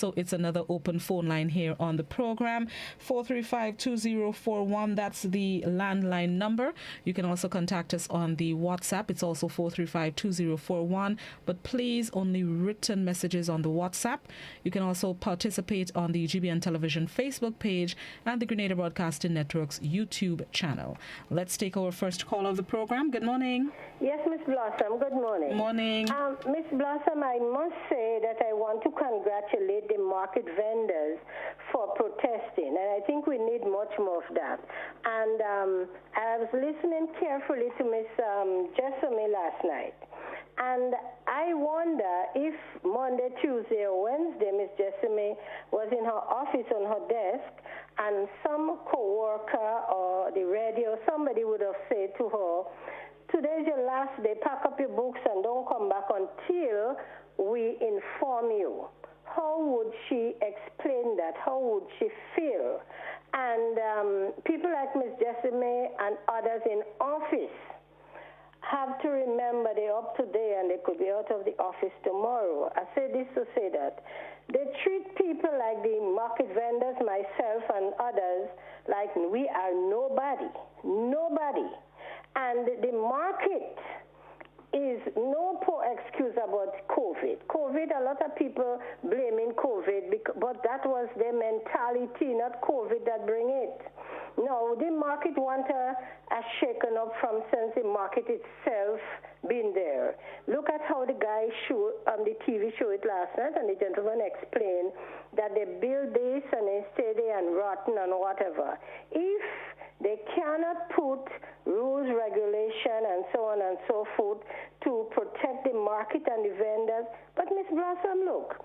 So it's another open phone line here on the program. 435-2041. That's the landline number. You can also contact us on the WhatsApp. It's also 435-2041. But please, only written messages on the WhatsApp. You can also participate on the GBN Television Facebook page and the Grenada Broadcasting Network's YouTube channel. Let's take our first call of the program. Good morning. Yes, Miss Blossom. Good morning. Morning. Miss Blossom, I must say that I want to congratulate the market vendors for protesting, and I think we need much more of that. And I was listening carefully to Miss Jessamy last night, and I wonder if Monday, Tuesday, or Wednesday, Miss Jessamy was in her office on her desk, and some co-worker or the radio, somebody would have said to her, today's your last day, pack up your books and don't come back until we inform you. How would she explain that? How would she feel? And people like Ms. Jessamy and others in office have to remember they're up today and they could be out of the office tomorrow. I say this to say that they treat people like the market vendors, myself and others, like we are nobody. Nobody. And the market is no poor excuse about COVID. COVID, a lot of people blaming COVID, but that was their mentality, not COVID that bring it. No, the market want a shaken up from since the market itself been there. Look at how the guy showed on the TV show it last night, and the gentleman explained that they build this and they stay there and rotten and whatever. If they cannot put rules, regulation, and so on and so forth to protect the market and the vendors. But Miss Blossom, look,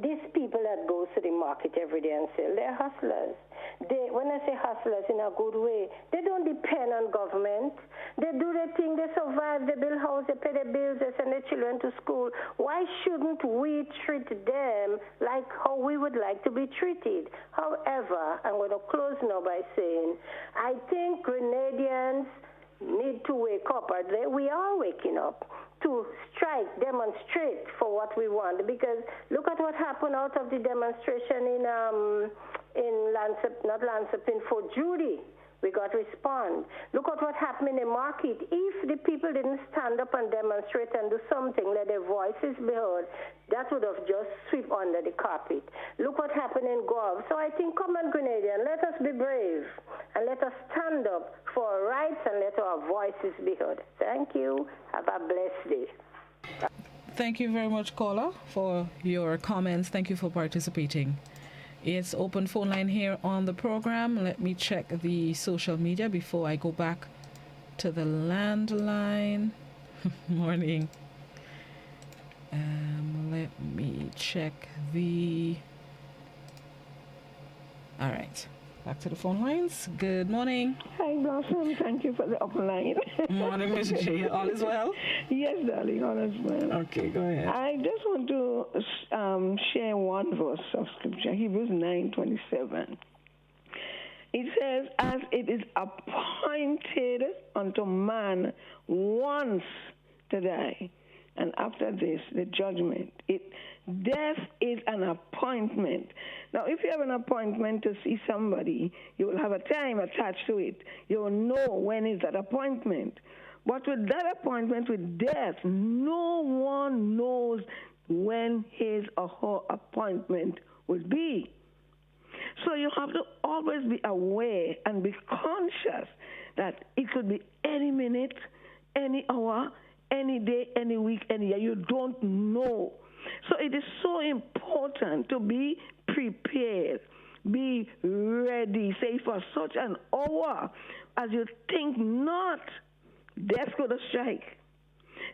these people that goes to the market every day and sell, they're hustlers. When I say hustlers in a good way, they don't depend on government. They do their thing, they survive, they build houses, they pay their bills, they send their children to school. Why shouldn't we treat them like how we would like to be treated? However, I'm going to close now by saying, I think Grenadians need to wake up. We are waking up to strike, demonstrate for what we want. Because look at what happened out of the demonstration in Fort Judy. We got respond. Look at what happened in the market. If the people didn't stand up and demonstrate and do something, let their voices be heard, that would have just swept under the carpet. Look what happened in Gov. So I think, come on, Grenadian, let us be brave and let us stand up for our rights and let our voices be heard. Thank you. Have a blessed day. Thank you very much, caller, for your comments. Thank you for participating. It's open phone line here on the program. Let me check the social media before I go back to the landline. Morning. Let me check the... All right. Back to the phone lines. Good morning. Hi, Blossom. Thank you for the open line. Morning, Miss J. All is well? Yes, darling. All is well. Okay, go ahead. I just want to share one verse of Scripture, Hebrews 9:27. It says, as it is appointed unto man once to die, and after this, the judgment. Death is an appointment. Now, if you have an appointment to see somebody, you will have a time attached to it. You will know when is that appointment. But with that appointment with death, no one knows when his or her appointment will be. So you have to always be aware and be conscious that it could be any minute, any hour, any day, any week, any year. You don't know. So it is so important to be prepared, be ready, say for such an hour as you think not, death could strike.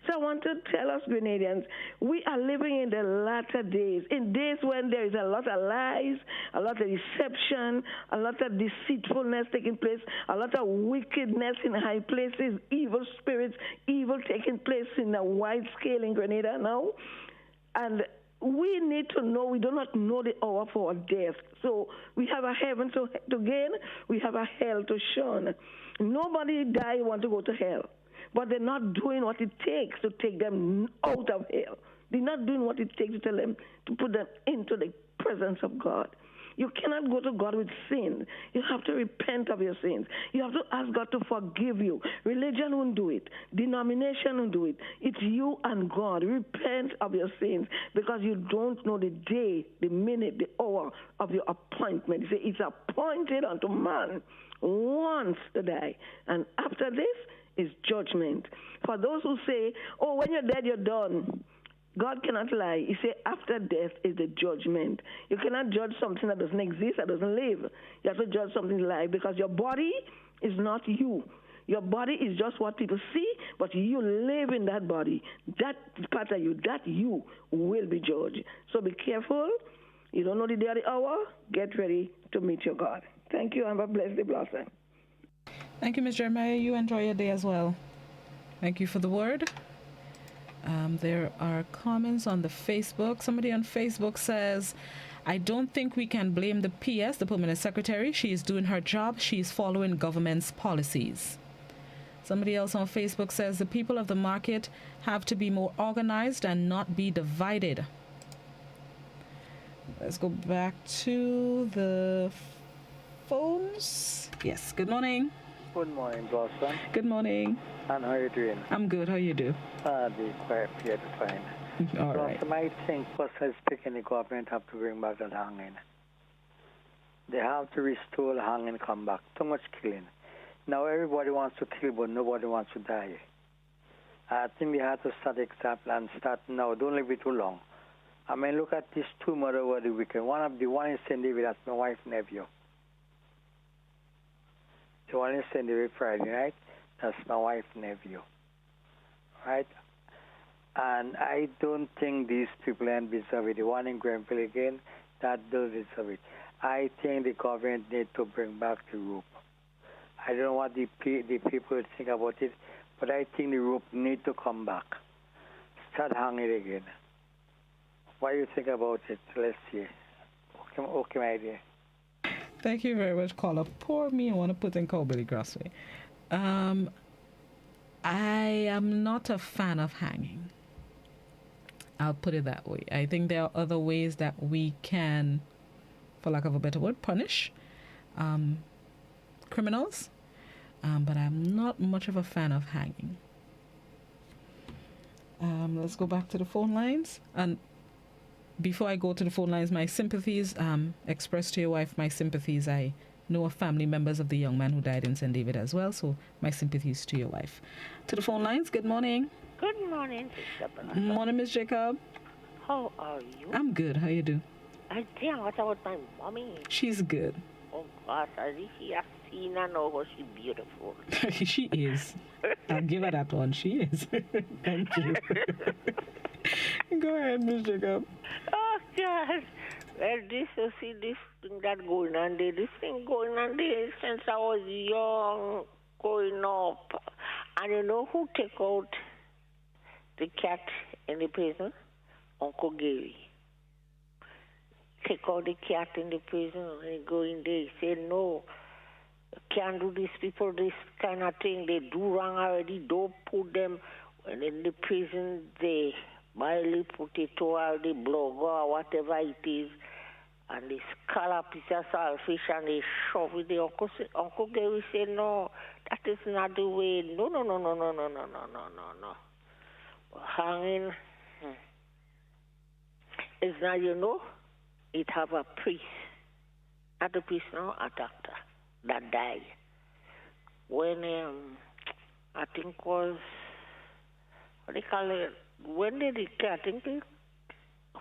So I want to tell us, Grenadians, we are living in the latter days, in days when there is a lot of lies, a lot of deception, a lot of deceitfulness taking place, a lot of wickedness in high places, evil spirits, evil taking place in a wide scale in Grenada now. And we need to know, we do not know the hour for our death. So we have a heaven to gain, we have a hell to shun. Nobody want to go to hell, but they're not doing what it takes to take them out of hell. They're not doing what it takes to tell them to put them into the presence of God. You cannot go to God with sin. You have to repent of your sins. You have to ask God to forgive you. Religion won't do it. Denomination won't do it. It's you and God. Repent of your sins because you don't know the day, the minute, the hour of your appointment. You say it's appointed unto man once to die. And after this is judgment. For those who say, oh, when you're dead, you're done. God cannot lie. He said after death is the judgment. You cannot judge something that doesn't exist, that doesn't live. You have to judge something live because your body is not you. Your body is just what people see, but you live in that body. That part of you, that you will be judged. So be careful. You don't know the day or the hour. Get ready to meet your God. Thank you. Have a blessed day, blossom. Thank you, Ms. Jeremiah. You enjoy your day as well. Thank you for the word. There are comments on the Facebook. Somebody on Facebook says, I don't think we can blame the PS, the Permanent Secretary. She is doing her job. She is following government's policies. Somebody else on Facebook says, the people of the market have to be more organized and not be divided. Let's go back to the phones. Yes, good morning. Good morning, Blossom. Good morning. And how are you doing? I'm good. How you do? The quiet here to find. All right. Blossom, I think first I speak in the government have to bring back that hanging. They have to restore the hanging, come back. Too much killing. Now everybody wants to kill, but nobody wants to die. I think they have to start example and start now. Don't leave it too long. I mean, look at these two murders over the weekend. One in St. David, that's my wife's nephew. The one in St. David Friday night, that's my wife's nephew. Right? And I don't think these people are deserve it. The one in Grenville again, that does deserve it. I think the government needs to bring back the rope. I don't know what the people think about it, but I think the rope needs to come back. Start hanging again. What do you think about it? Let's see. Okay, my dear. Thank you very much, caller. Poor me, I want to put in Cowbelly Grassway. I am not a fan of hanging. I'll put it that way. I think there are other ways that we can, for lack of a better word, punish criminals. But I'm not much of a fan of hanging. Let's go back to the phone lines. And before I go to the phone lines, my sympathies, express to your wife my sympathies. I know of family members of the young man who died in St. David as well, so my sympathies to your wife. To the phone lines, good morning. Good morning, Sister. Morning, Miss Jacob. How are you? I'm good. How you do? I think what about my mommy? She's good. Oh, gosh, I think she has seen her now, but she's beautiful. She is. I'll give her that one. She is. Thank you. Go ahead, Miss Jacob. Oh, God. Well, this thing that going on there, this thing going on there since I was young, growing up. And you know who took out the cat in the prison? Uncle Gary. Take out the cat in the prison and he go in there. He said, no, you can't do these people this kind of thing. They do wrong already. Don't put them in the prison. They barely potato or the blogger or whatever it is. And they scallop piece of saltfish and they shove it. The Uncle Gary said, no, that is not the way. No. Hanging is not, you know, it have a priest, not a priest, no, a doctor that died. When, I think was, what do you call it, when they did, I think they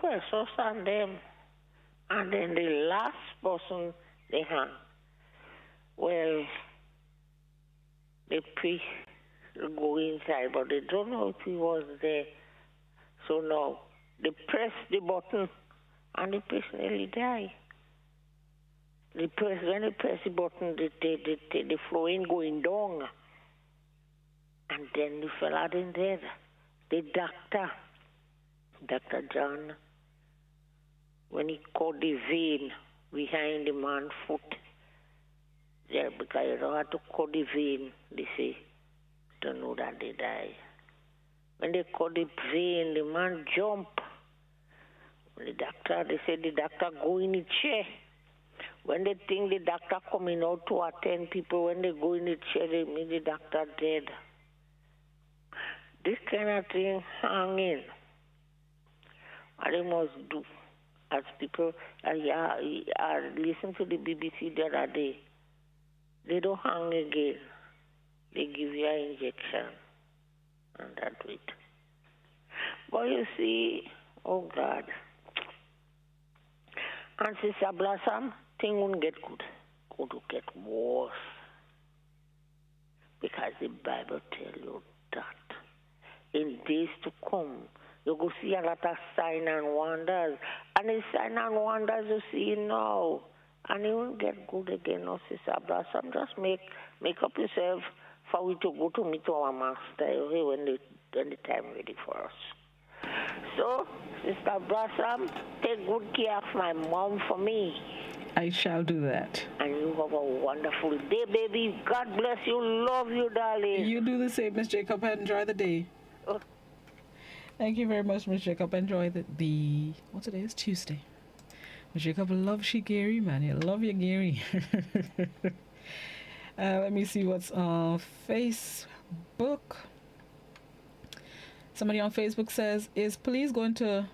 were so on them. And then the last person they hung. Well, the priest go inside, but they don't know if he was there. So now, they press the button, and the priest nearly died. When they press the button, the flow ain't going down. And then the fella in there, the doctor, Dr. John, when he caught the vein behind the man's foot, there, because you don't have to cut the vein, they say, to know that they die. When they cut the vein, the man jump. They said the doctor go in the chair. When they think the doctor coming out to attend people, when they go in the chair, they mean the doctor dead. This kind of thing hanging. What they must do, as people, I listen to the BBC the other day, they don't hang again. They give you an injection, and that's it. But you see, oh God, and Sister Blossom, things won't get good. It will get worse. Because the Bible tells you that in days to come, you go see a lot of signs and wonders. And the signs and wonders you see now. And it won't get good again, no, Sister Blossom. Just make up yourself for we to go to meet our master when the time ready for us. So, Sister Blossom, take good care of my mom for me. I shall do that. And you have a wonderful day, baby. God bless you. Love you, darling. You do the same, Miss Jacob. Enjoy the day. Oh. Thank you very much, Miss Jacob. Enjoy the what today is? Tuesday. Miss Jacob loves she Gary, man. You love your Gary. Let me see what's on Facebook. Somebody on Facebook says, is police going to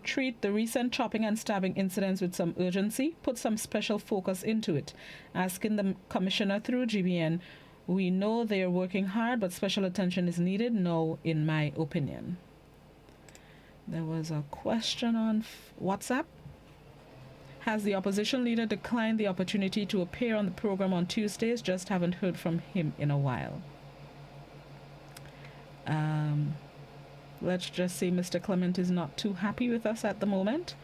treat the recent chopping and stabbing incidents with some urgency? Put some special focus into it. Asking the commissioner through GBN, we know they are working hard, but special attention is needed, no, in my opinion. There was a question on WhatsApp. Has the opposition leader declined the opportunity to appear on the program on Tuesdays? Just haven't heard from him in a while. Let's just say Mr. Clement is not too happy with us at the moment,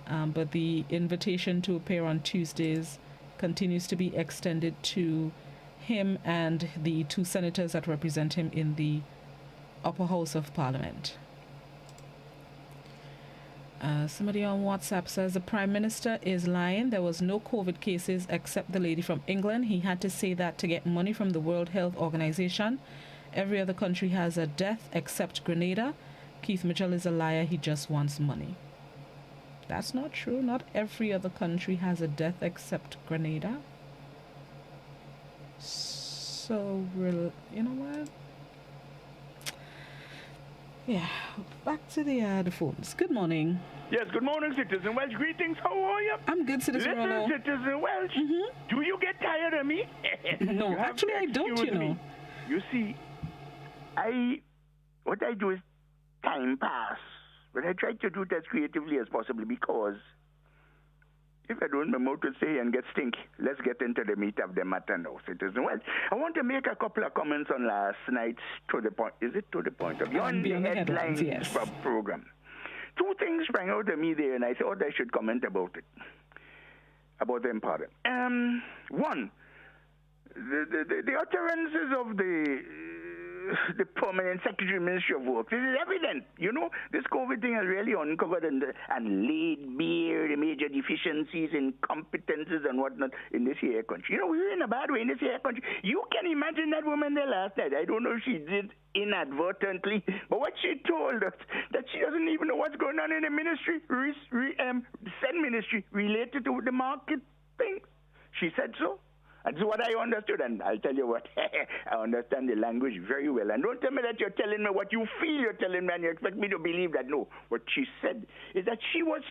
but the invitation to appear on Tuesdays continues to be extended to him and the two senators that represent him in the upper house of Parliament. Somebody on WhatsApp says the Prime Minister is lying. There was no COVID cases except the lady from England. He had to say that to get money from the World Health Organization. Every other country has a death except Grenada. Keith Mitchell is a liar. He just wants money. That's not true. Not every other country has a death except Grenada. So, you know what? Yeah, back to the phones. Good morning. Yes, good morning, Citizen Welsh. Greetings. How are you? I'm good, Citizen Welsh. Citizen Welsh. Mm-hmm. Do you get tired of me? No, actually I don't, you know. You see, what I do is time pass, but I try to do it as creatively as possible because if I don't remember to say and get stinky, let's get into the meat of the matter now, Citizen Welsh. I want to make a couple of comments on last night's To The Point. Is it To The Point? Beyond the headlines, yes. Program. Two things sprang out of me there, and I thought I should comment about it, about them, pardon. One, the utterances of the permanent Secretary Ministry of Work. This is evident. You know, this COVID thing has really uncovered and laid bare the major deficiencies in competences and whatnot in this here country. You know, we're in a bad way in this here country. You can imagine that woman there last night. I don't know if she did inadvertently, but what she told us, that she doesn't even know what's going on in the ministry, Sen ministry, related to the market thing. She said so. That's what I understood, and I'll tell you what, I understand the language very well. And don't tell me that you're telling me what you feel you're telling me and you expect me to believe that. No, what she said is that she was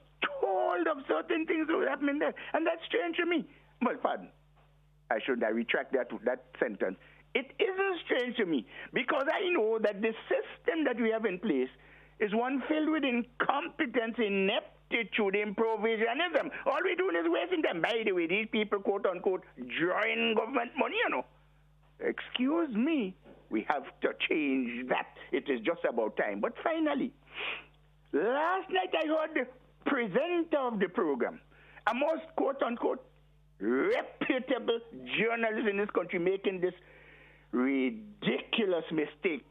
told of certain things that were happening there, and that's strange to me. Well, pardon, I retract that sentence. It isn't strange to me, because I know that the system that we have in place is one filled with incompetence, ineptitude, improvisionism. All we're doing is wasting time. By the way, these people, quote unquote, drawing government money, you know. Excuse me, we have to change that. It is just about time. But finally, last night I heard the presenter of the program, a most, quote unquote, reputable journalist in this country, making this ridiculous mistake.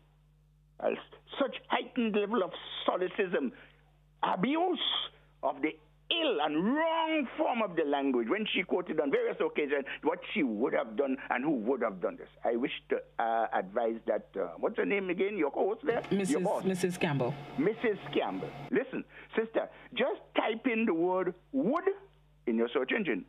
Such heightened level of solecism, abuse of the ill and wrong form of the language when she quoted on various occasions what she would have done and who would have done this. I wish to advise that, what's her name again, your host there? Your boss. Mrs. Campbell. Mrs. Campbell. Listen, sister, just type in the word would in your search engine,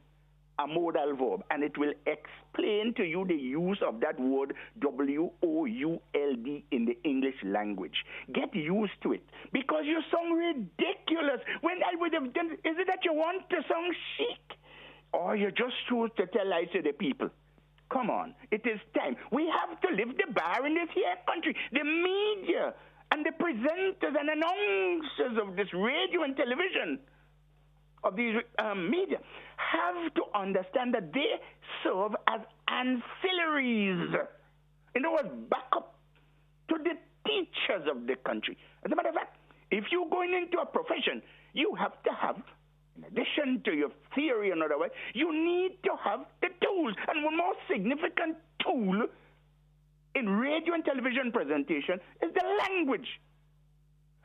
a modal verb, and it will explain to you the use of that word W-O-U-L-D in the English language. Get used to it, because you sound ridiculous when I would have done. Is it that you want to sound chic, or you just choose to tell lies to the people? Come on, it is time. We have to lift the bar in this here country. The media and the presenters and announcers of this radio and television, of these media, have to understand that they serve as ancillaries. In other words, backup to the teachers of the country. As a matter of fact, if you're going into a profession, you have to have, in addition to your theory and other way, you need to have the tools. And one more significant tool in radio and television presentation is the language.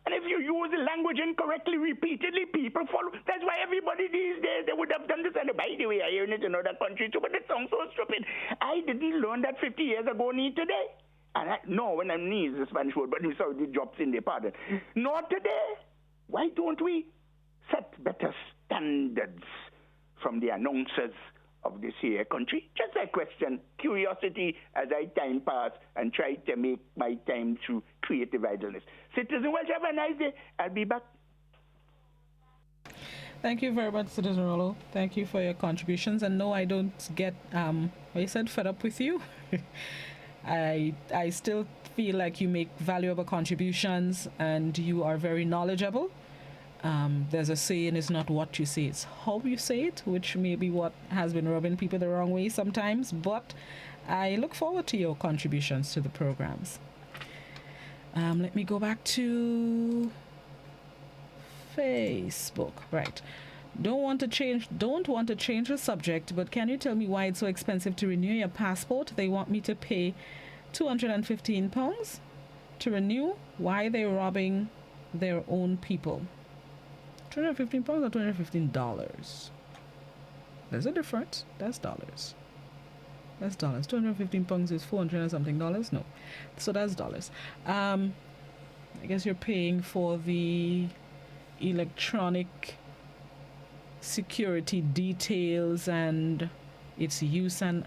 And if you use the language incorrectly, repeatedly, people follow. That's why everybody these days, they would have done this. And by the way, I hear it in other countries too, but it sounds so stupid. I didn't learn that 50 years ago, need today. And when I'm is the Spanish word, but I'm sorry, the drops in the pardon. Not today. Why don't we set better standards from the announcers of this here country? Just a question, curiosity as I time pass and try to make my time through creative idleness. Citizen Welsh, have a nice day. I'll be back. Thank you very much, Citizen Rollo. Thank you for your contributions. And no, I don't get, I said fed up with you. I still feel like you make valuable contributions and you are very knowledgeable. There's a saying, it's not what you say, it's how you say it, which may be what has been rubbing people the wrong way sometimes, but I look forward to your contributions to the programs. Let me go back to Facebook. Right. Don't want to change the subject, but can you tell me why it's so expensive to renew your passport? They want me to pay £215 to renew. Why they're robbing their own people? £215 or $215? There's a difference. That's dollars. That's dollars. £215 is $400 and something dollars. No, so that's dollars. I guess you're paying for the electronic security details and its use, and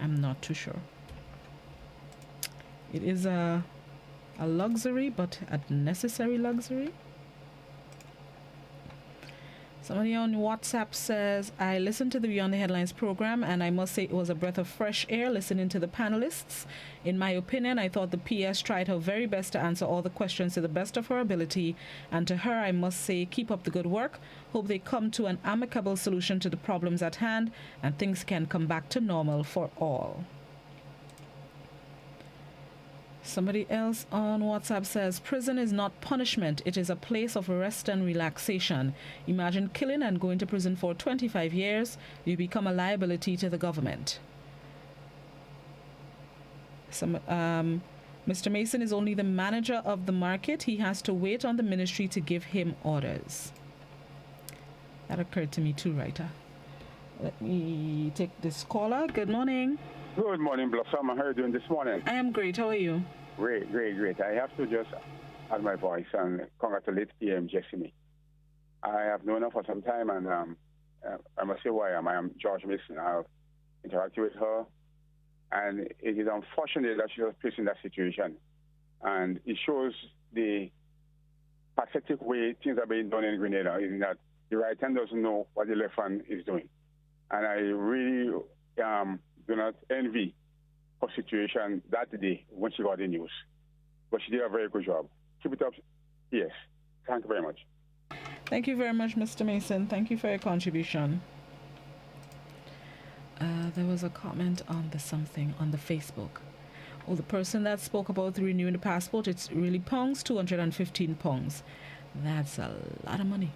I'm not too sure. It is a luxury, but a necessary luxury. Somebody on WhatsApp says, I listened to the Beyond the Headlines program, and I must say it was a breath of fresh air listening to the panelists. In my opinion, I thought the PS tried her very best to answer all the questions to the best of her ability, and to her I must say, keep up the good work. Hope they come to an amicable solution to the problems at hand, and things can come back to normal for all. Somebody else on WhatsApp says, prison is not punishment. It is a place of rest and relaxation. Imagine killing and going to prison for 25 years. You become a liability to the government. Mr. Mason is only the manager of the market. He has to wait on the ministry to give him orders. That occurred to me too, writer. Let me take this caller. Good morning. Good morning, Blossom. How are you doing this morning? I am great. How are you? Great. I have to just add my voice and congratulate PM Jessamy. I have known her for some time, and I must say who I am. I am George Mason. I have interacted with her, and it is unfortunate that she was placed in that situation. And it shows the pathetic way things are being done in Grenada, in that the right hand doesn't know what the left hand is doing. And I really do not envy her situation that day when she got the news. But she did a very good job. Keep it up. Yes. Thank you very much. Thank you very much, Mr. Mason. Thank you for your contribution. There was a comment on the Facebook. Oh, the person that spoke about renewing the passport, it's really pounds, £215. That's a lot of money.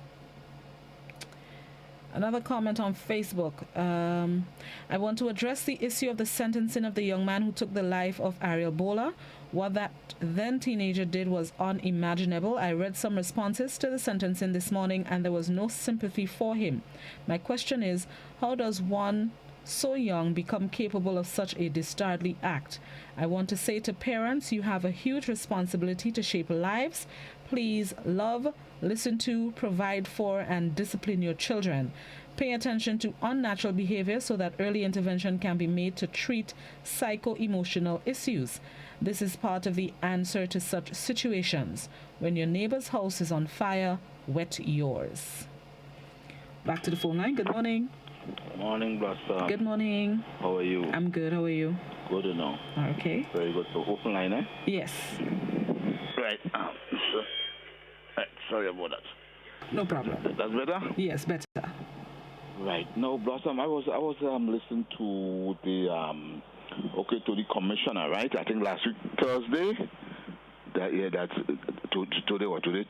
Another comment on Facebook. I want to address the issue of the sentencing of the young man who took the life of Ariel Bola. What that then teenager did was unimaginable. I read some responses to the sentencing this morning and there was no sympathy for him. My question is, how does one so young become capable of such a dastardly act? I want to say to parents, you have a huge responsibility to shape lives. Please love, listen to, provide for, and discipline your children. Pay attention to unnatural behavior so that early intervention can be made to treat psycho-emotional issues. This is part of the answer to such situations. When your neighbor's house is on fire, wet yours. Back to the phone line. Good morning. Morning, Blossom. Good morning. How are you? I'm good. How are you? Good to know. Okay. Very good. So, open line, eh? Yes. Right. Right. Sorry about that. No problem. That's better? Yes, better. Right. No, Blossom, I was listening to the commissioner, right? I think last week Thursday. Today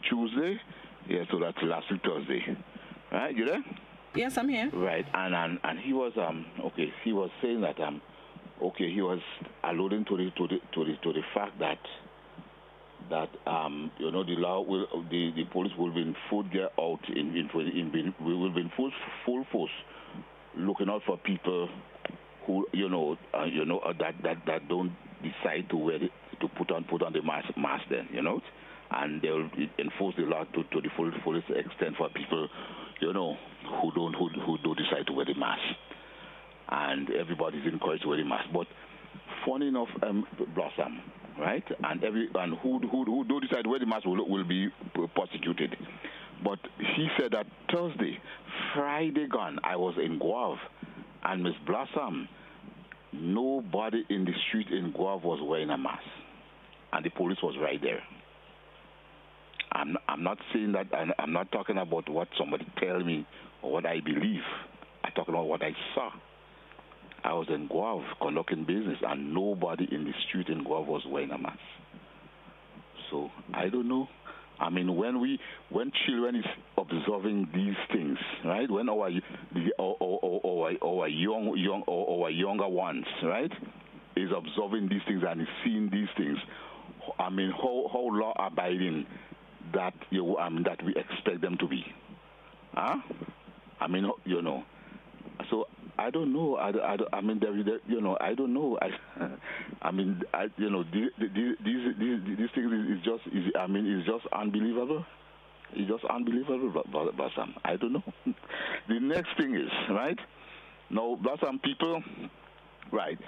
Tuesday. Yeah, so that's last week Thursday. Right? You there? Yes, I'm here. Right, and he was he was saying that he was alluding to the fact that the law will the police will be in full gear out we will be in full force looking out for people who that don't decide to put on the mask then, and they will enforce the law to the fullest extent for people who don't decide to wear the mask, and everybody's encouraged to wear the mask. But funny enough, Blossom, right? And who do decide to wear the mask will be prosecuted. But he said that Friday gone, I was in Guave, and Miss Blossom, nobody in the street in Guave was wearing a mask, and the police was right there. I'm not saying that, I'm not talking about what somebody tell me or what I believe. I'm talking about what I saw. I was in Guave conducting business, and nobody in the street in Guave was wearing a mask. So I don't know. I mean, when children is observing these things, right? When our younger ones, right, is observing these things and is seeing these things, I mean, how law abiding that that we expect them to be, huh? I mean, So I don't know. I mean, I don't know. I mean, these things is just unbelievable. It's just unbelievable, Blossom. I don't know. The next thing is, right? Now, Blossom, people, right?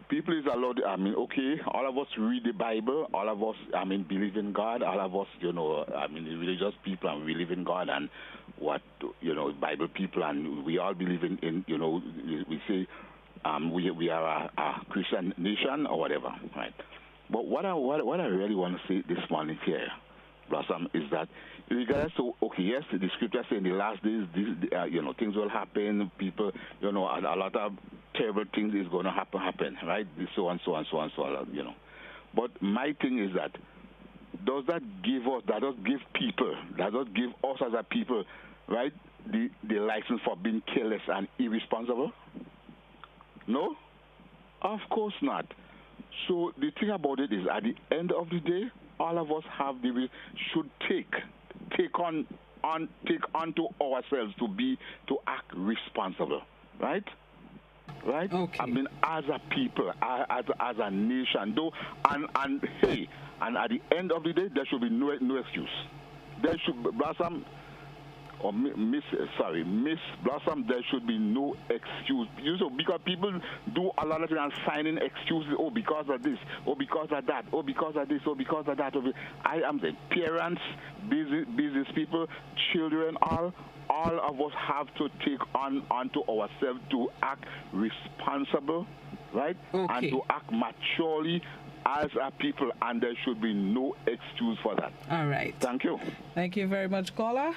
People is allowed, all of us read the Bible, all of us, believe in God, all of us, religious people, and we believe in God, and Bible people, and we all believe in we say we are a Christian nation or whatever, right? But what I really want to say this morning here, Blossom, is that regardless to, yes, the scripture say in the last days, things will happen, people, a lot of terrible things is going to happen, right? So on. But my thing is that does that give us as a people, right, the license for being careless and irresponsible? No? Of course not. So the thing about it is, at the end of the day, all of us should take onto ourselves to act responsible, right? Right? Okay. I mean, as a people, as a nation, though, and at the end of the day, there should be no excuse. There should Blossom, or Miss Blossom, there should be no excuse. Because people do a lot of things and finding excuses. Oh, because of this. Oh, because of that. Oh, because of this. Oh, because of that. I am saying parents, business people, children, all of us have to take onto ourselves to act responsible, right? Okay. And to act maturely as a people, and there should be no excuse for that. All right. Thank you. Thank you very much, caller.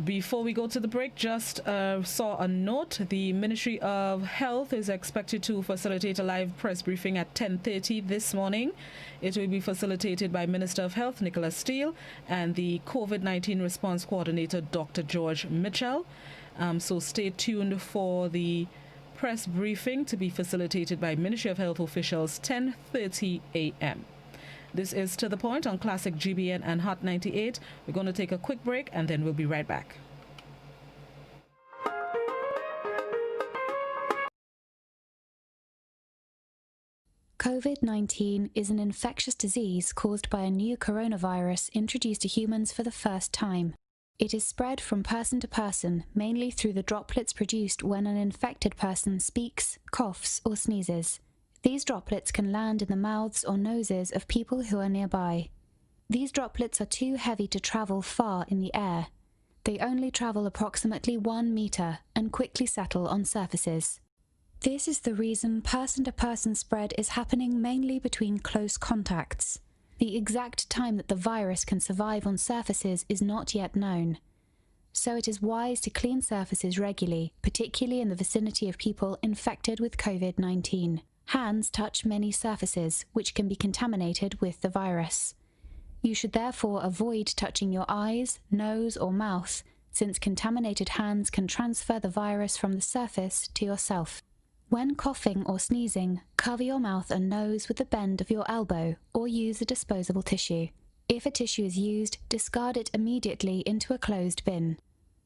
Before we go to the break, just saw a note. The Ministry of Health is expected to facilitate a live press briefing at 10:30 this morning. It will be facilitated by Minister of Health Nicholas Steele and the COVID-19 Response Coordinator Dr. George Mitchell. So stay tuned for the press briefing to be facilitated by Ministry of Health officials 10:30 a.m. This is To The Point on Classic GBN and Hot 98. We're going to take a quick break and then we'll be right back. COVID-19 is an infectious disease caused by a new coronavirus introduced to humans for the first time. It is spread from person to person, mainly through the droplets produced when an infected person speaks, coughs, or sneezes. These droplets can land in the mouths or noses of people who are nearby. These droplets are too heavy to travel far in the air. They only travel approximately 1 meter and quickly settle on surfaces. This is the reason person-to-person spread is happening mainly between close contacts. The exact time that the virus can survive on surfaces is not yet known. So it is wise to clean surfaces regularly, particularly in the vicinity of people infected with COVID-19. Hands touch many surfaces, which can be contaminated with the virus. You should therefore avoid touching your eyes, nose, or mouth, since contaminated hands can transfer the virus from the surface to yourself. When coughing or sneezing, cover your mouth and nose with the bend of your elbow, or use a disposable tissue. If a tissue is used, discard it immediately into a closed bin.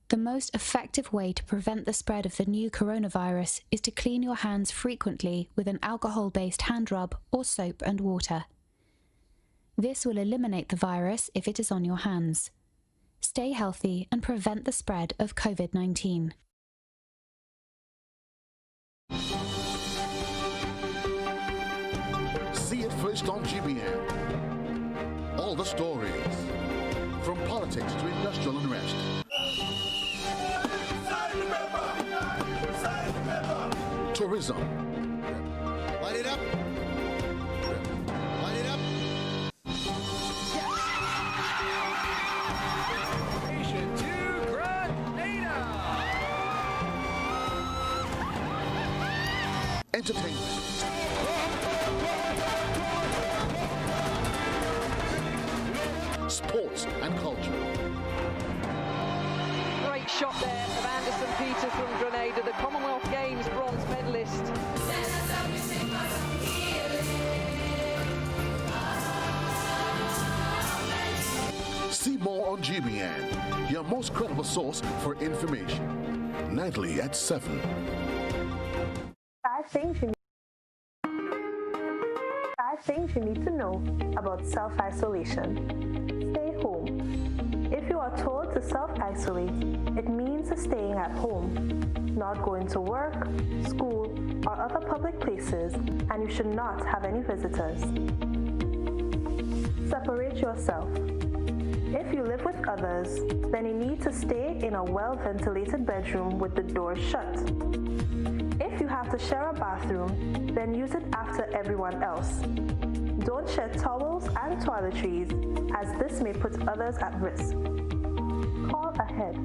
The most effective way to prevent the spread of the new coronavirus is to clean your hands frequently with an alcohol-based hand rub or soap and water. This will eliminate the virus if it is on your hands. Stay healthy and prevent the spread of COVID-19. See it first on GBN. All the stories, from politics to industrial unrest. Tourism. Light it up. Light it up. Nation to Grenada. Entertainment. Sports and culture. Great shot there of Anderson Peter from Grenada, the Commonwealth Games bronze medalist. See more on GBN, your most credible source for information. Nightly at 7. 5 things you need to know about self-isolation. Stay home. If you are told to self-isolate, it means staying at home, not going to work, school, or other public places, and you should not have any visitors. Separate yourself. If you live with others, then you need to stay in a well-ventilated bedroom with the door shut. If you have to share a bathroom, then use it after everyone else. Don't share towels and toiletries, as this may put others at risk. Call ahead.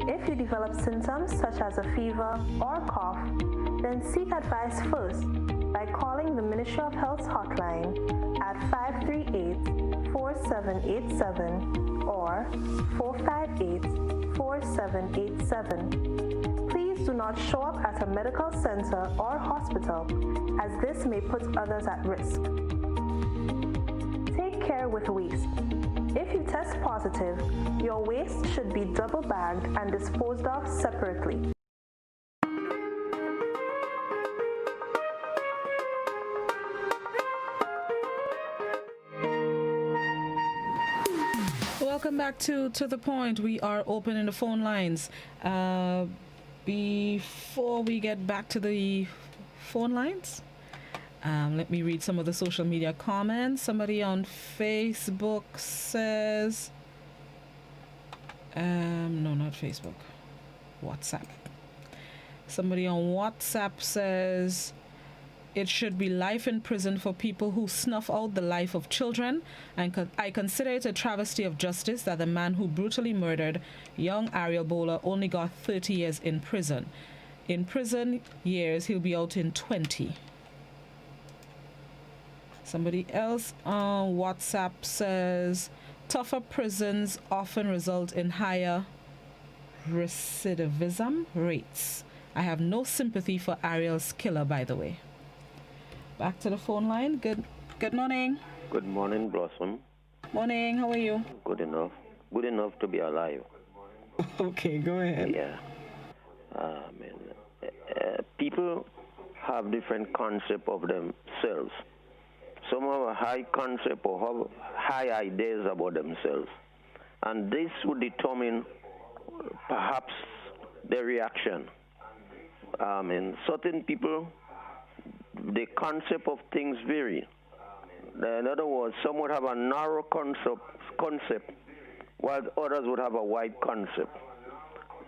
If you develop symptoms such as a fever or cough, then seek advice first by calling the Ministry of Health's hotline at 538-4787 or 458-4787. Please do not show up at a medical center or hospital, as this may put others at risk. Take care with waste. If you test positive, your waste should be double bagged and disposed of separately. Welcome back to The Point. We are opening the phone lines. Before we get back to the phone lines, let me read some of the social media comments. Somebody on Facebook says, no, not Facebook, WhatsApp. Somebody on WhatsApp says, It should be life in prison for people who snuff out the life of children. And I consider it a travesty of justice that the man who brutally murdered young Ariel Bowler only got 30 years in prison. In prison years, he'll be out in 20. Somebody else on WhatsApp says, tougher prisons often result in higher recidivism rates. I have no sympathy for Ariel's killer, by the way. Back to the phone line. Good morning. Good morning, Blossom. Morning, how are you? Good enough. Good enough to be alive. Okay, go ahead. Yeah. People have different concept of themselves. Some have a high concept or have high ideas about themselves. And this would determine perhaps their reaction. Certain people, the concept of things vary. In other words, some would have a narrow concept, while others would have a wide concept.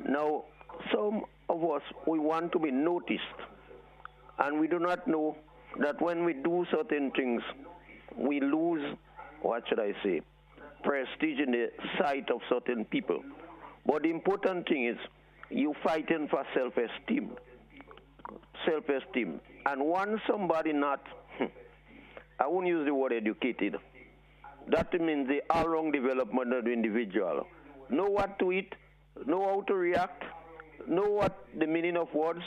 Now, some of us, we want to be noticed, and we do not know that when we do certain things, we lose, what should I say, prestige in the sight of certain people. But the important thing is, you fighting for self-esteem. Self-esteem. And once somebody not, I won't use the word educated, that means the all-round development of the individual. Know what to eat, know how to react, know what the meaning of words.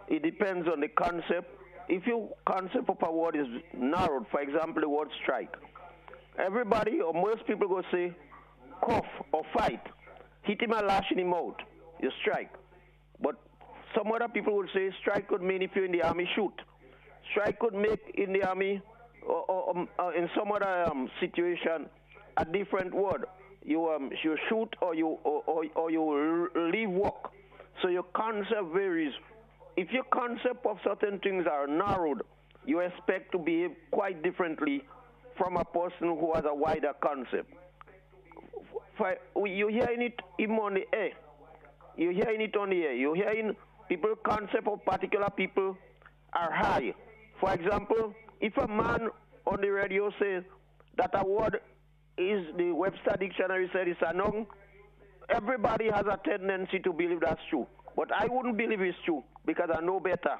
It depends on the concept. If your concept of a word is narrowed, for example, the word strike, everybody or most people go say, cough or fight, hit him and lash in him out, you strike. But some other people would say strike could mean if you're in the army, shoot. Strike could make in the army or in some other situation a different word. You shoot or you leave work. So your concept varies. If your concept of certain things are narrowed, you expect to behave quite differently from a person who has a wider concept. You're hearing it even on the air. You're hearing it on the air. You're hearing people's concept of particular people are high. For example, if a man on the radio says that a word is, the Webster Dictionary said it's a noun, everybody has a tendency to believe that's true. But I wouldn't believe it's true because I know better.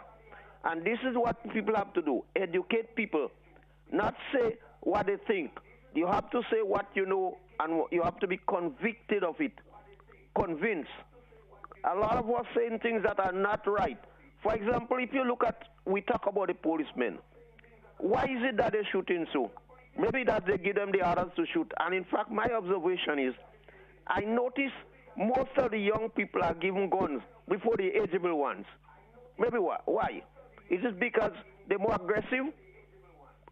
And this is what people have to do, educate people, not say what they think. You have to say what you know, and you have to be convicted of it, convinced. A lot of us saying things that are not right. For example, if you look at, we talk about the policemen. Why is it that they're shooting so? Maybe that they give them the orders to shoot. And in fact, my observation is, I notice most of the young people are given guns before the ageable ones. Maybe why? Is it because they're more aggressive?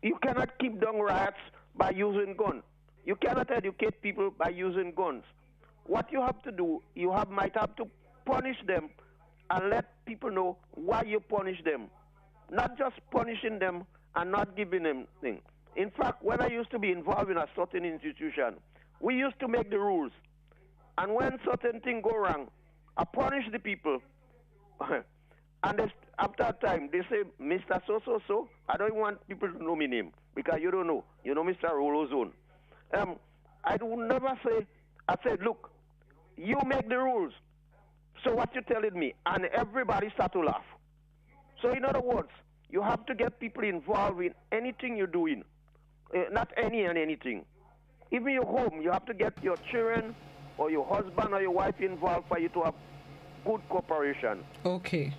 You cannot keep down riots by using guns. You cannot educate people by using guns. What you have to do, might have to punish them and let people know why you punish them. Not just punishing them and not giving them things. In fact, when I used to be involved in a certain institution, we used to make the rules. And when certain things go wrong, I punish the people. And after a time, they say, Mr. So-so-so, I don't want people to know my name because you don't know. You know Mr. Rolozone. I would never say, I said, look, you make the rules. So what you telling me? And everybody start to laugh. So in other words, you have to get people involved in anything you're doing. Not anything. Even your home, you have to get your children or your husband or your wife involved for you to have good cooperation. Okay.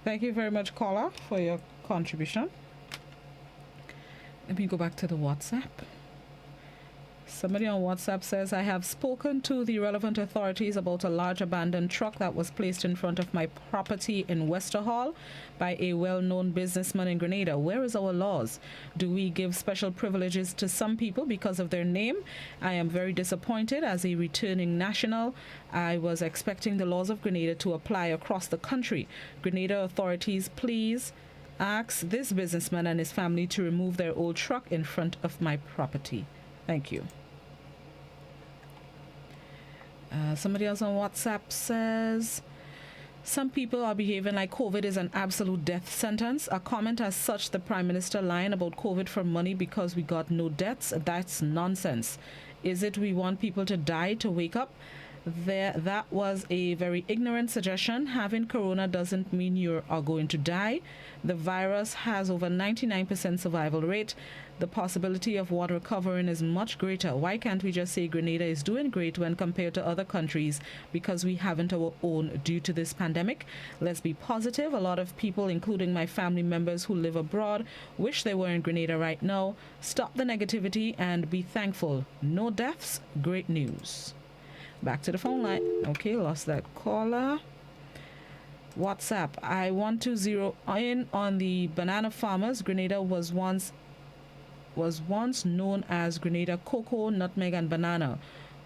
Thank you very much, caller, for your contribution. Let me go back to the WhatsApp. Somebody on WhatsApp says, I have spoken to the relevant authorities about a large abandoned truck that was placed in front of my property in Westerhall by a well-known businessman in Grenada. Where is our laws? Do we give special privileges to some people because of their name? I am very disappointed. As a returning national, I was expecting the laws of Grenada to apply across the country. Grenada authorities, please ask this businessman and his family to remove their old truck in front of my property. Thank you. Somebody else on WhatsApp says, Some people are behaving like COVID is an absolute death sentence. A comment as such, the Prime Minister lying about COVID for money because we got no deaths, that's nonsense. Is it we want people to die to wake up? That was a very ignorant suggestion. Having corona doesn't mean you are going to die. The virus has over 99% survival rate. The possibility of one recovering is much greater. Why can't we just say Grenada is doing great when compared to other countries because we haven't our own due to this pandemic? Let's be positive. A lot of people, including my family members who live abroad, wish they were in Grenada right now. Stop the negativity and be thankful. No deaths, great news. Back to the phone line. Okay, lost that caller. WhatsApp. I want to zero in on the banana farmers. Grenada was once known as Grenada cocoa, nutmeg, and banana,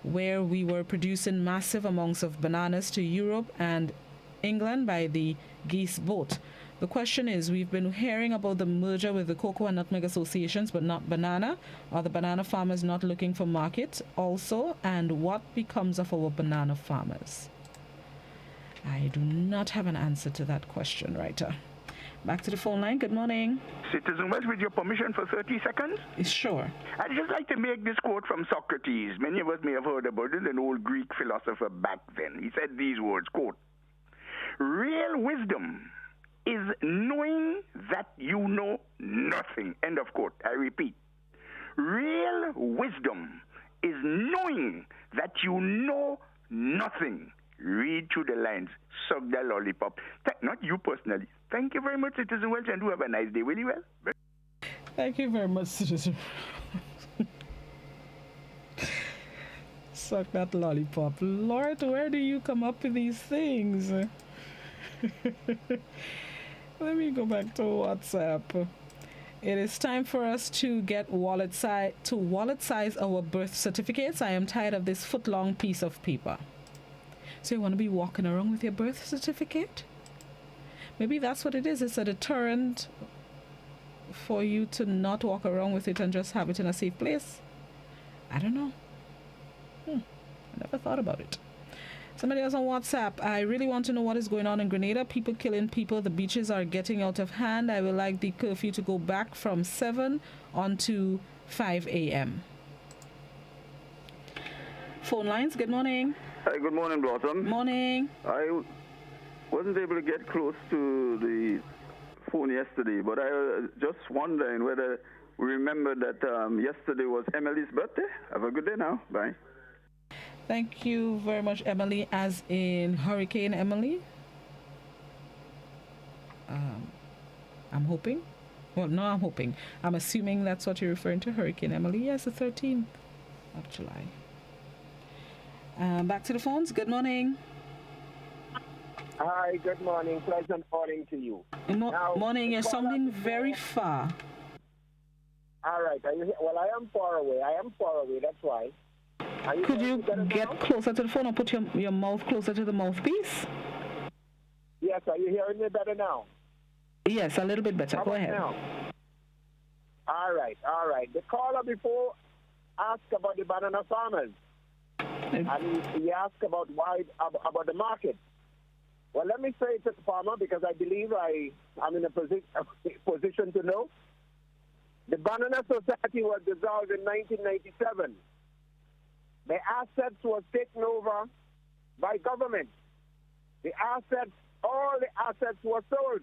where we were producing massive amounts of bananas to Europe and England by the geese boat. The question is, we've been hearing about the merger with the cocoa and nutmeg associations, but not banana. Are the banana farmers not looking for market also? And what becomes of our banana farmers? I do not have an answer to that question, writer. Back to the phone line. Good morning. Citizen Welsh, with your permission for 30 seconds? Sure. I'd just like to make this quote from Socrates. Many of us may have heard about it, an old Greek philosopher back then. He said these words, quote, "Real wisdom is knowing that you know nothing." End of quote. I repeat. Real wisdom is knowing that you know nothing. Read through the lines. Suck the lollipop. Not you personally. Thank you very much, Citizen Welsh, and do have a nice day. Will you well? Thank you very much, Citizen. Suck that lollipop. Lord, where do you come up with these things? Let me go back to WhatsApp. It is time for us to get wallet size our birth certificates. I am tired of this foot-long piece of paper. So you want to be walking around with your birth certificate? Maybe that's what it is. It's a deterrent for you to not walk around with it and just have it in a safe place. I don't know. I never thought about it. Somebody else on WhatsApp. I really want to know what is going on in Grenada. People killing people. The beaches are getting out of hand. I would like the curfew to go back from 7 on to 5 a.m. Phone lines. Good morning. Hi, good morning, Blossom. Morning. I wasn't able to get close to the phone yesterday, but I was just wondering whether we remember that yesterday was Emily's birthday. Have a good day now. Bye. Thank you very much, Emily, as in Hurricane Emily. I'm hoping. Well, no, I'm hoping. I'm assuming that's what you're referring to, Hurricane Emily. Yes, the 13th of July. Back to the phones. Good morning. Hi, good morning. Pleasant morning to you. Morning. You're sounding very far. All right. Are you here? Well, I am far away. That's why. Could you get closer to the phone or put your mouth closer to the mouthpiece? Yes. Are you hearing me better now? Yes, a little bit better. Go ahead. Now? All right. The caller before asked about the banana farmers. And he asked about about the market. Well, let me say to the farmer, because I believe I'm in a position to know. The Banana Society was dissolved in 1997. The assets were taken over by government. All the assets were sold.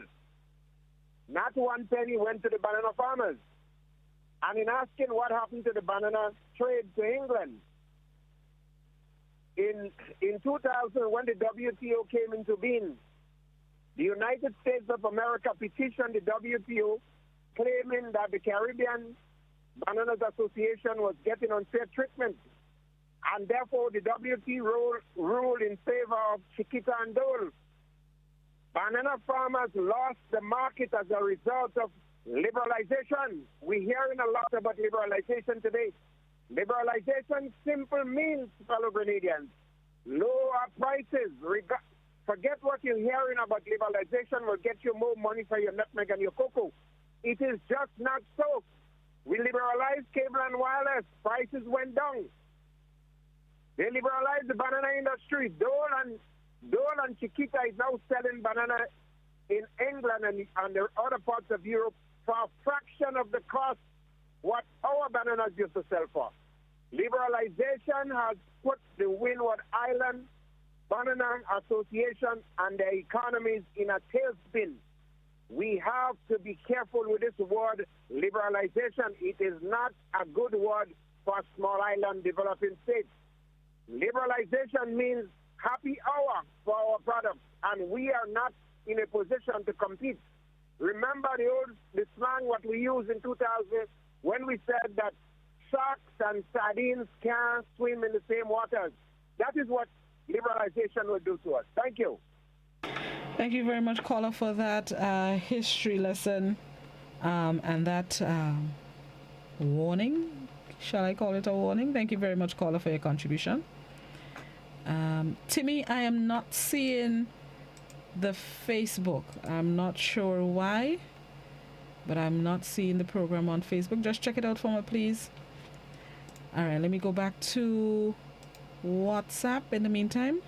Not one penny went to the banana farmers. And in asking what happened to the banana trade to England, in 2000, when the WTO came into being, the United States of America petitioned the WTO, claiming that the Caribbean Bananas Association was getting unfair treatment, and therefore the WTO ruled in favor of Chiquita and Dole. Banana farmers lost the market as a result of liberalization. We're hearing a lot about liberalization today. Liberalization simple means, fellow Grenadians, lower prices. Forget what you're hearing about liberalization will get you more money for your nutmeg and your cocoa. It is just not so. We liberalized cable and wireless. Prices went down. They liberalized the banana industry. Dole and Dole and Chiquita is now selling banana in England and the other parts of Europe for a fraction of the cost what our bananas used to sell for. Liberalization has put the Windward Island Banana Association and their economies in a tailspin. We have to be careful with this word, liberalization. It is not a good word for small island developing states. Liberalization means happy hour for our products, and we are not in a position to compete. Remember the slang what we used in 2000 when we said that sharks and sardines can't swim in the same waters. That is what liberalization will do to us. Thank you. Thank you very much, caller, for that history lesson and that warning. Shall I call it a warning? Thank you very much, caller, for your contribution. Timmy, I am not seeing the Facebook. I'm not sure why, but I'm not seeing the program on Facebook. Just check it out for me, please. All right, let me go back to WhatsApp in the meantime.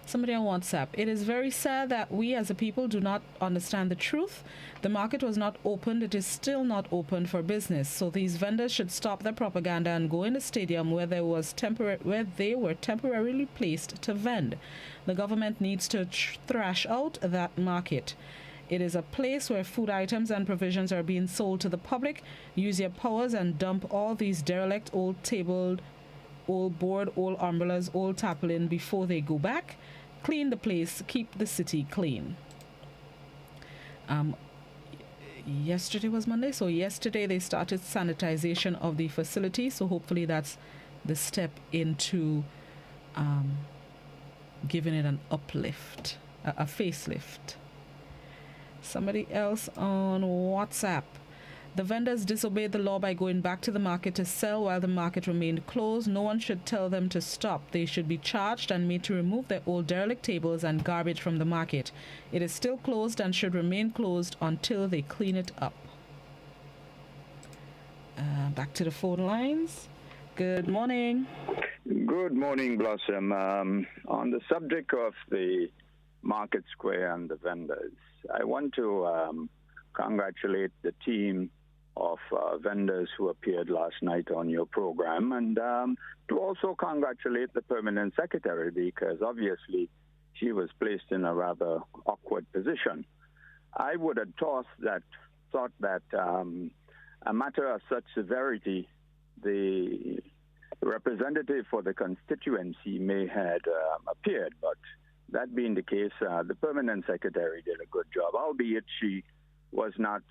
Somebody on WhatsApp. It is very sad that we as a people do not understand the truth. The market was not opened. It is still not open for business. So these vendors should stop their propaganda and go in the stadium where they were temporarily placed to vend. The government needs to thrash out that market. It is a place where food items and provisions are being sold to the public. Use your powers and dump all these derelict old tabled, old board, old umbrellas, old tarpaulin before they go back. Clean the place, keep the city clean. Yesterday was Monday, so yesterday they started sanitization of the facility, so hopefully that's the step into giving it an uplift, a facelift. Somebody else on WhatsApp. The vendors disobeyed the law by going back to the market to sell while the market remained closed. No one should tell them to stop. They should be charged and made to remove their old derelict tables and garbage from the market. It is still closed and should remain closed until they clean it up. Back to the phone lines. Good morning. Good morning, Blossom. On the subject of the market square and the vendors, I want to congratulate the team of vendors who appeared last night on your program, and to also congratulate the permanent secretary, because obviously she was placed in a rather awkward position. I would have thought that a matter of such severity, the representative for the constituency may had appeared, but that being the case, the permanent secretary did a good job, albeit she was not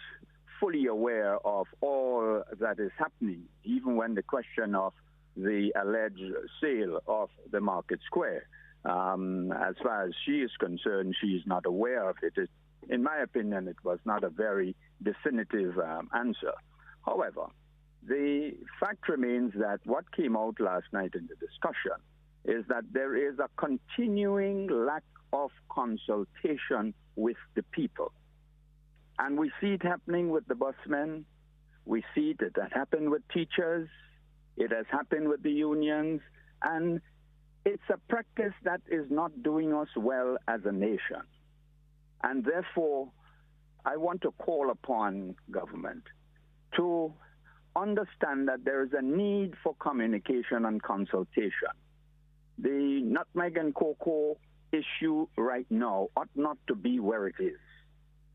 fully aware of all that is happening, even when the question of the alleged sale of the market square. As far as she is concerned, she is not aware of it. In my opinion, it was not a very definitive answer. However, the fact remains that what came out last night in the discussion is that there is a continuing lack of consultation with the people. And we see it happening with the busmen. We see it has happened with teachers. It has happened with the unions. And it's a practice that is not doing us well as a nation. And therefore, I want to call upon government to understand that there is a need for communication and consultation. The nutmeg and cocoa issue right now ought not to be where it is.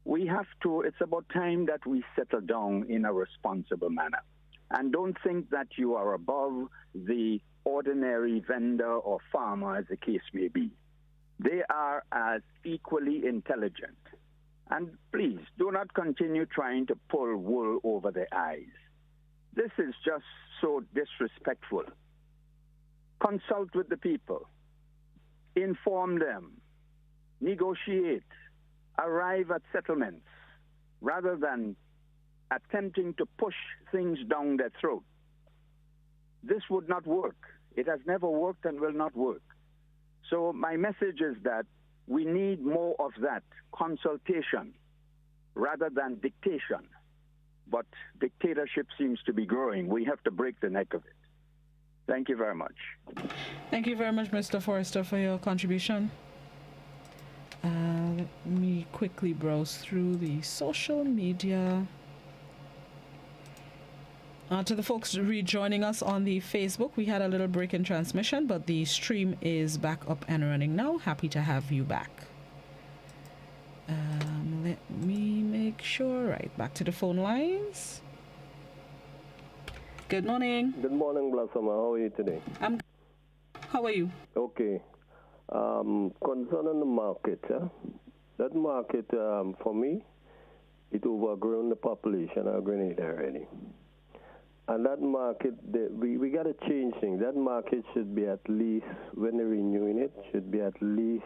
It's about time that we settle down in a responsible manner. And don't think that you are above the ordinary vendor or farmer, as the case may be. They are as equally intelligent. And please, do not continue trying to pull wool over their eyes. This is just so disrespectful. Consult with the people. Inform them. Negotiate. Arrive at settlements rather than attempting to push things down their throat. This would not work. It has never worked and will not work. So my message is that we need more of that consultation rather than dictation. But dictatorship seems to be growing. We have to break the neck of it. Thank you very much. Thank you very much, Mr. Forrester, for your contribution. Let me quickly browse through the social media. To the folks rejoining us on the Facebook, we had a little break in transmission, but the stream is back up and running now. Happy to have you back. Let me make sure. Right, back to the phone lines. Good morning. Good morning, Blossom. How are you today? How are you? Okay. Concerning the market, that market, for me, it overgrown the population of Grenada already. And that market, we got to change things. That market should be at least, when they're renewing it, should be at least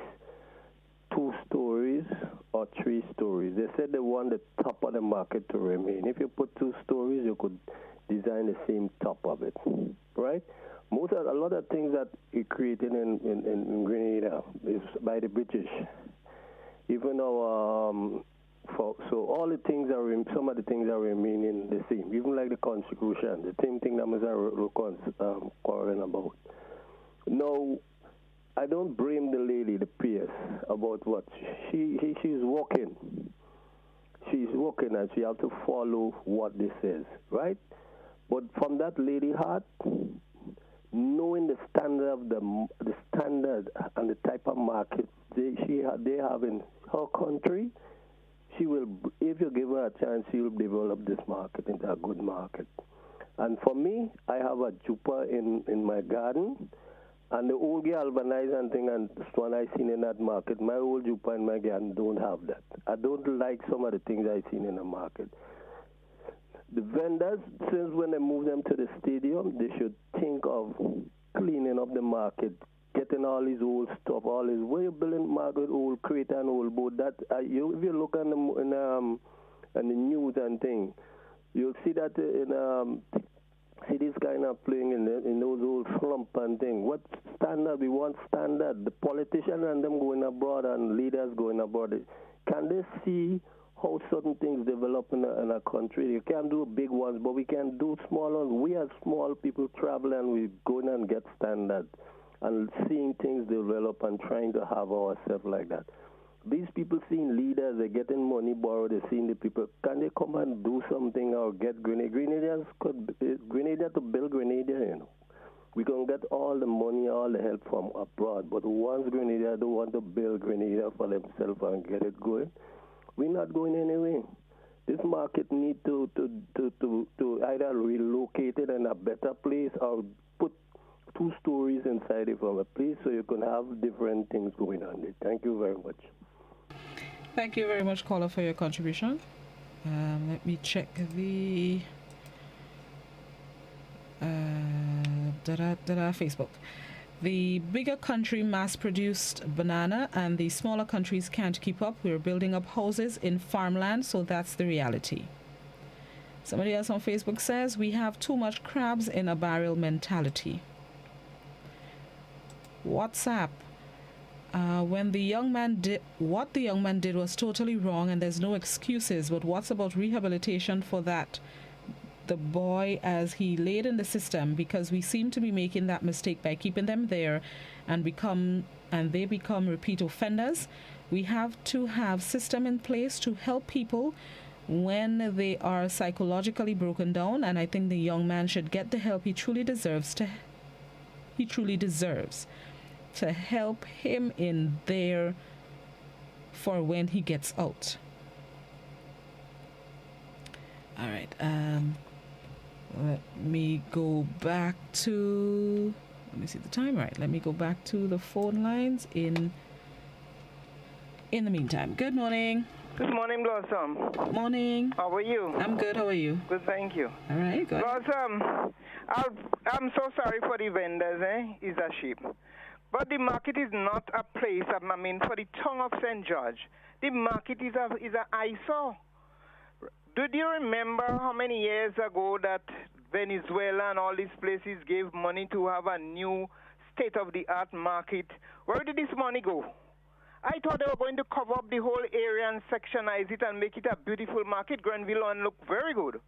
2 stories or 3 stories. They said they want the top of the market to remain. If you put 2 stories, you could design the same top of it, right? A lot of things that are created in Grenada is by the British. Even our so all the things some of the things are remaining the same. Even like the Constitution, the same thing that Mr. quarreling about. No, I don't blame the lady, the Pierce, about what she's working. She's working and she has to follow what this says, right? But from that lady heart, knowing the standard of the standard and the type of market they have in her country, she will. If you give her a chance, she will develop this market into a good market. And for me, I have a jupa in my garden, and the old galvanizing thing and one I seen in that market. My old jupa in my garden don't have that. I don't like some of the things I seen in the market. The vendors, since when they move them to the stadium, they should think of cleaning up the market, getting all these old stuff, all this. Where you building market, old crate and old boat, that if you look in the news and thing, you'll see that see this kind of playing in those old slump and thing. What standard? We want standard. The politicians and them going abroad and leaders going abroad. Can they see how certain things develop in a country? You can't do big ones, but we can do small ones. We as small people travel and we go in and get standard and seeing things develop and trying to have ourselves like that. These people seeing leaders, they're getting money borrowed, they're seeing the people. Can they come and do something or get Grenadians Grenada to build Grenada, you know? We can get all the money, all the help from abroad, but once Grenada don't want to build Grenada for themselves and get it going, we're not going anywhere. This market need to either relocate it in a better place or put 2 stories inside it from a place so you can have different things going on there. Thank you very much. Thank you very much, caller, for your contribution. Let me check the Facebook. The bigger country mass-produced banana and the smaller countries can't keep up. We're building up houses in farmland, so that's the reality. Somebody else on Facebook says, we have too much crabs in a barrel mentality. WhatsApp. What the young man did was totally wrong and there's no excuses, but what's about rehabilitation for that? The boy as he laid in the system, because we seem to be making that mistake by keeping them there and they become repeat offenders. We have to have system in place to help people when they are psychologically broken down, and I think the young man should get the help he truly deserves to help him in there for when he gets out. All right, let me go back to, let me see the time. Right, let me go back to the phone lines in the meantime. Good morning. Good morning, Blossom. Morning. How are you? I'm good. How are you? Good, thank you. All right, good. Blossom, I'm so sorry for the vendors, It's a shame. But the market is not a place, for the tongue of St. George. The market is an eyesore. Did you remember how many years ago that Venezuela and all these places gave money to have a new state-of-the-art market? Where did this money go? I thought they were going to cover up the whole area and sectionize it and make it a beautiful market. Grenville and look very good.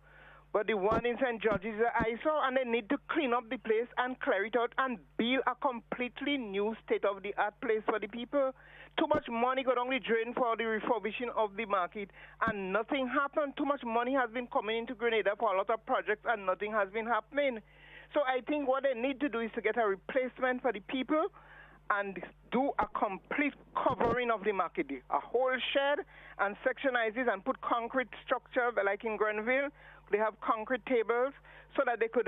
But the one in St. George's is an eyesore, and they need to clean up the place and clear it out and build a completely new state-of-the-art place for the people. Too much money got only drained for the refurbishing of the market, and nothing happened. Too much money has been coming into Grenada for a lot of projects, and nothing has been happening. So I think what they need to do is to get a replacement for the people and do a complete covering of the market, a whole shed, and sectionize it and put concrete structure like in Grenville. They have concrete tables so that they could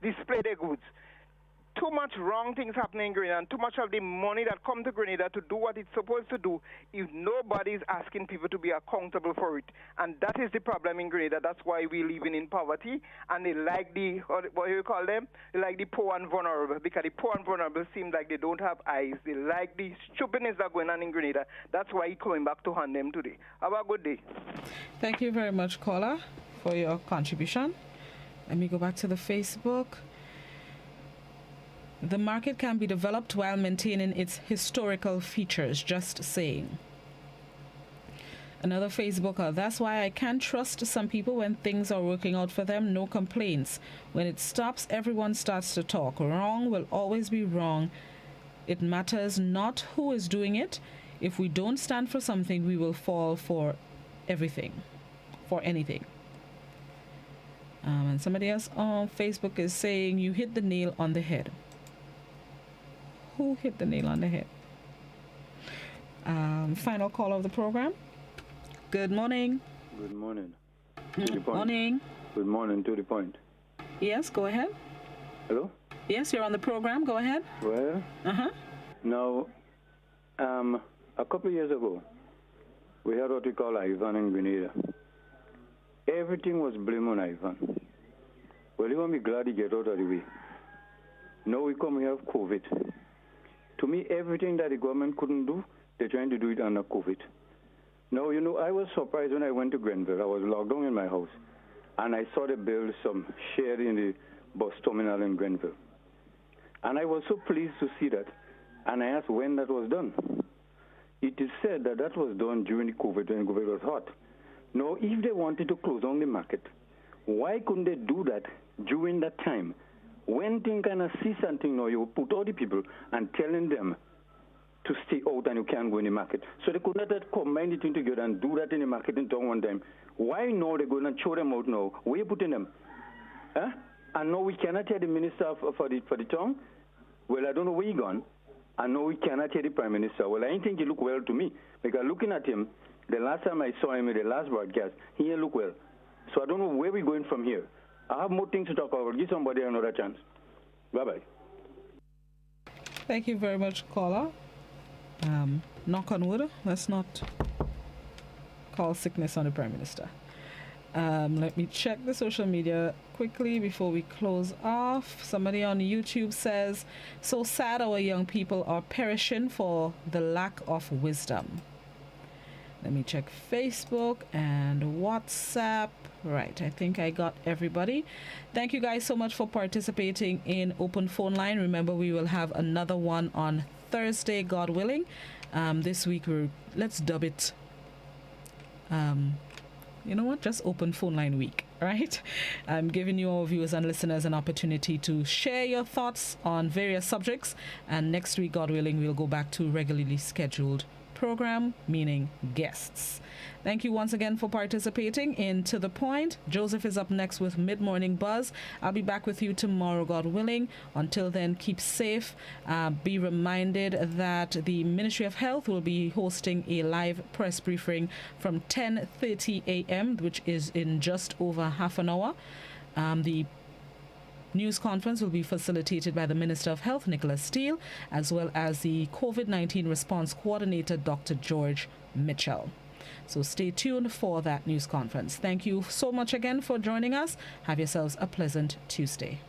display their goods. Too much wrong things happening in Grenada, and too much of the money that comes to Grenada to do what it's supposed to do if nobody is asking people to be accountable for it. And that is the problem in Grenada. That's why we're living in poverty, and they like what do you call them? They like the poor and vulnerable, because the poor and vulnerable seem like they don't have eyes. They like the stupidness that's going on in Grenada. That's why he's coming back to hunt them today. Have a good day. Thank you very much, caller, for your contribution. Let me go back to the Facebook. The market can be developed while maintaining its historical features, just saying. Another Facebooker, that's why I can't trust some people when things are working out for them, no complaints. When it stops, everyone starts to talk. Wrong will always be wrong. It matters not who is doing it. If we don't stand for something, we will fall for everything, for anything. And somebody else on Facebook is saying, you hit the nail on the head. Who hit the nail on the head? Final call of the program. Good morning. Good morning. Good morning. Good morning, to the point. Yes, go ahead. Hello? Yes, you're on the program. Go ahead. Well, now, a couple of years ago, we had what we call Ivan in Grenada. Everything was blamed on Ivan. Well, you want to be glad he get out of the way. Now we come, we have COVID. To me, everything that the government couldn't do, they're trying to do it under COVID. Now, you know, I was surprised when I went to Grenville. I was locked down in my house, and I saw they build some shed in the bus terminal in Grenville. And I was so pleased to see that. And I asked when that was done. It is said that that was done during the COVID, when COVID was hot. Now, if they wanted to close down the market, why couldn't they do that during that time? When things kind of see something now, you put all the people and telling them to stay out and you can't go in the market. So they could not combine the thing together and do that in the market in town one time. Why now they're going to throw them out now? Where are you putting them? Huh? And now we cannot tell the minister for the town. Well, I don't know where he gone. And now we cannot tell the prime minister. Well, I didn't think he looked well to me. Because looking at him, the last time I saw him in the last broadcast, he didn't look well. So I don't know where we're going from here. I have more things to talk about. Give somebody another chance. Bye-bye. Thank you very much, caller. Knock on wood. Let's not call sickness on the Prime Minister. Let me check the social media quickly before we close off. Somebody on YouTube says, so sad our young people are perishing for the lack of wisdom. Let me check Facebook and WhatsApp. Right, I think I got everybody. Thank you guys so much for participating in Open Phone Line. Remember, we will have another one on Thursday, God willing. This week, let's dub it, you know what, just Open Phone Line Week, right? I'm giving you, all viewers and listeners, an opportunity to share your thoughts on various subjects. And next week, God willing, we'll go back to regularly scheduled program, meaning guests. Thank you once again for participating in To The Point. Joseph is up next with Mid-Morning Buzz. I'll be back with you tomorrow, God willing. Until then, keep safe. Be reminded that the Ministry of Health will be hosting a live press briefing from 10:30 a.m., which is in just over half an hour. The news conference will be facilitated by the Minister of Health, Nicholas Steele, as well as the COVID-19 response coordinator, Dr. George Mitchell. So stay tuned for that news conference. Thank you so much again for joining us. Have yourselves a pleasant Tuesday.